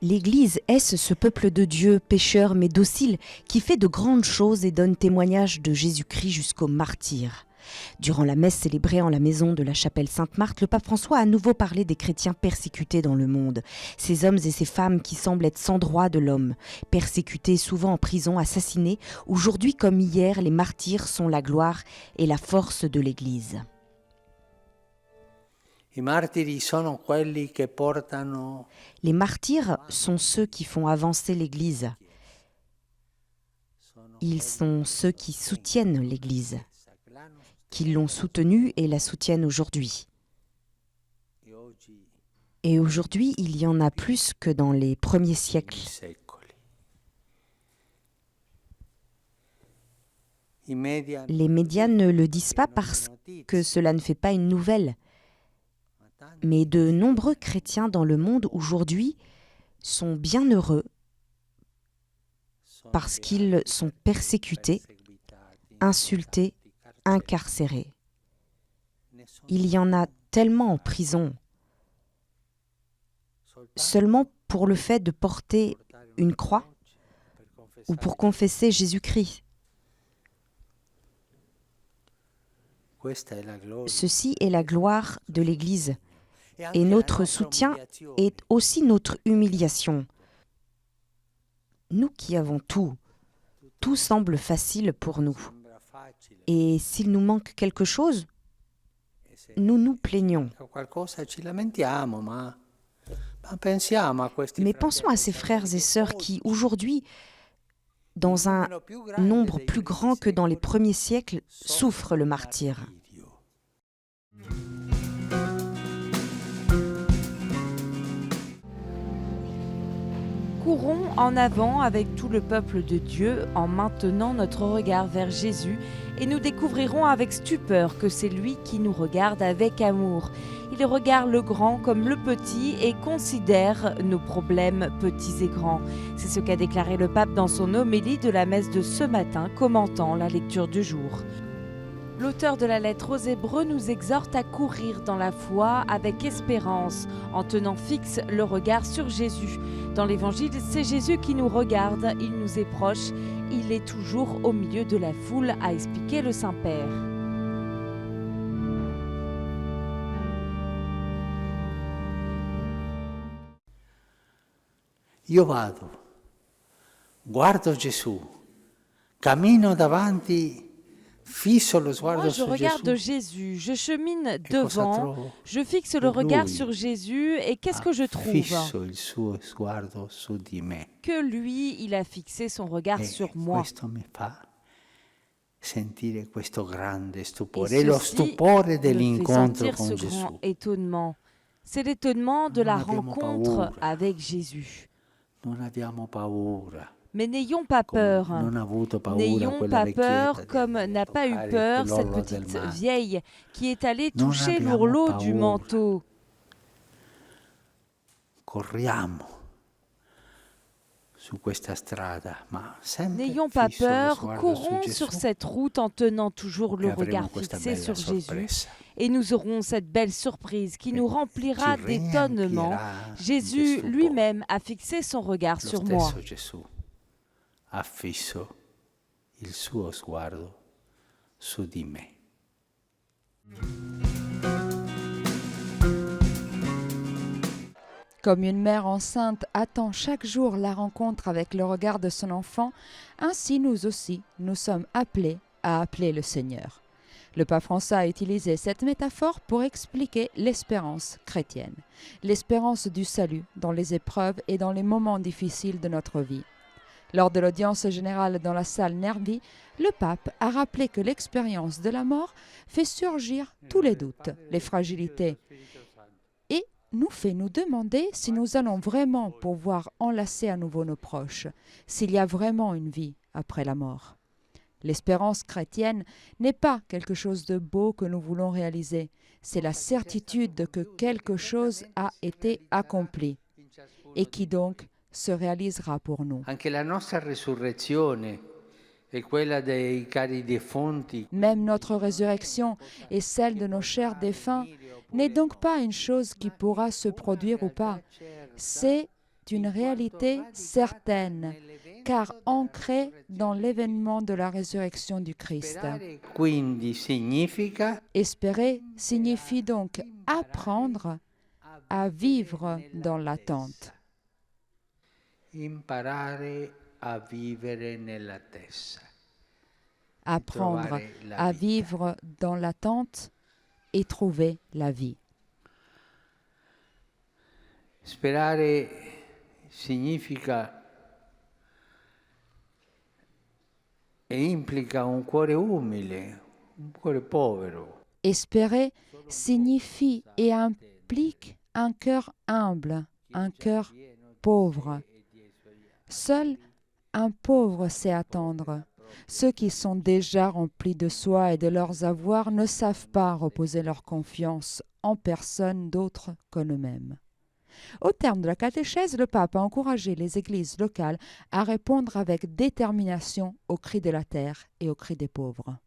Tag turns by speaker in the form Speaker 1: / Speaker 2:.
Speaker 1: L'Église, est-ce ce peuple de Dieu, pécheur mais docile, qui fait de grandes choses et donne témoignage de Jésus-Christ jusqu'au martyr. Durant la messe célébrée en la maison de la chapelle Sainte-Marthe, le pape François a à nouveau parlé des chrétiens persécutés dans le monde, ces hommes et ces femmes qui semblent être sans droit de l'homme, persécutés, souvent en prison, assassinés. Aujourd'hui comme hier, les martyrs sont la gloire et la force de l'Église.
Speaker 2: Les martyrs
Speaker 1: sont ceux qui font avancer l'Église. Ils sont ceux qui soutiennent l'Église, qui l'ont soutenue et la soutiennent aujourd'hui. Et aujourd'hui, il y en a plus que dans les premiers siècles. Les médias ne le disent pas parce que cela ne fait pas une nouvelle. Mais de nombreux chrétiens dans le monde aujourd'hui sont bien heureux parce qu'ils sont persécutés, insultés, incarcérés. Il y en a tellement en prison, seulement pour le fait de porter une croix ou pour confesser Jésus-Christ. Ceci est la gloire de l'Église. Et notre soutien est aussi notre humiliation. Nous qui avons tout semble facile pour nous. Et s'il nous manque quelque chose, nous nous plaignons. Mais pensons à ces frères et sœurs qui, aujourd'hui, dans un nombre plus grand que dans les premiers siècles, souffrent le martyre.
Speaker 3: Courons en avant avec tout le peuple de Dieu en maintenant notre regard vers Jésus et nous découvrirons avec stupeur que c'est lui qui nous regarde avec amour. Il regarde le grand comme le petit et considère nos problèmes petits et grands. C'est ce qu'a déclaré le pape dans son homélie de la messe de ce matin, commentant la lecture du jour. L'auteur de la lettre aux Hébreux nous exhorte à courir dans la foi avec espérance, en tenant fixe le regard sur Jésus. Dans l'Évangile, c'est Jésus qui nous regarde, il nous est proche, il est toujours au milieu de la foule, a expliqué le Saint-Père.
Speaker 2: Io vado, guardo Gesù, cammino davanti.
Speaker 3: Moi, je regarde Jésus, je chemine devant, je fixe le regard sur Jésus et qu'est-ce que je trouve ? Que lui, il a fixé son regard sur moi. Et ceci me fait sentir ce grand étonnement. C'est l'étonnement de la rencontre avec Jésus. Mais n'ayons pas peur. N'ayons pas peur comme n'a pas eu peur cette petite vieille qui est allée toucher l'ourleau du manteau. N'ayons pas peur, courons sur cette route en tenant toujours le regard fixé sur Jésus. Et nous aurons cette belle surprise qui nous remplira d'étonnement. Jésus lui-même a fixé son regard sur moi.
Speaker 2: Ha fisso il suo sguardo su di me.
Speaker 4: Comme une mère enceinte attend chaque jour la rencontre avec le regard de son enfant, ainsi nous aussi, nous sommes appelés à appeler le Seigneur. Le pape François a utilisé cette métaphore pour expliquer l'espérance chrétienne, l'espérance du salut dans les épreuves et dans les moments difficiles de notre vie. Lors de l'audience générale dans la salle Nervi, le pape a rappelé que l'expérience de la mort fait surgir tous les doutes, les fragilités, et nous fait nous demander si nous allons vraiment pouvoir enlacer à nouveau nos proches, s'il y a vraiment une vie après la mort. L'espérance chrétienne n'est pas quelque chose de beau que nous voulons réaliser, c'est la certitude que quelque chose a été accompli et qui donc se réalisera pour nous. Même notre résurrection et celle de nos chers défunts n'est donc pas une chose qui pourra se produire ou pas. C'est est une réalité certaine, car ancrée dans l'événement de la résurrection du Christ.
Speaker 2: Sperare quindi significa
Speaker 4: Espérer signifie donc apprendre à vivre dans l'attente.
Speaker 2: imparare a vivere nell'attesa.
Speaker 4: Apprendre
Speaker 2: Trovare la
Speaker 4: à
Speaker 2: vita.
Speaker 4: vivre dans l'attente et trouver la vie.
Speaker 2: Sperare significa e implica un cuore umile, un cuore povero,
Speaker 4: Espérer signifie et implique un cœur humble, un cœur pauvre. Seul un pauvre sait attendre. Ceux qui sont déjà remplis de soi et de leurs avoirs ne savent pas reposer leur confiance en personne d'autre qu'en eux-mêmes. Au terme de la catéchèse, le pape a encouragé les églises locales à répondre avec détermination aux cris de la terre et aux cris des pauvres.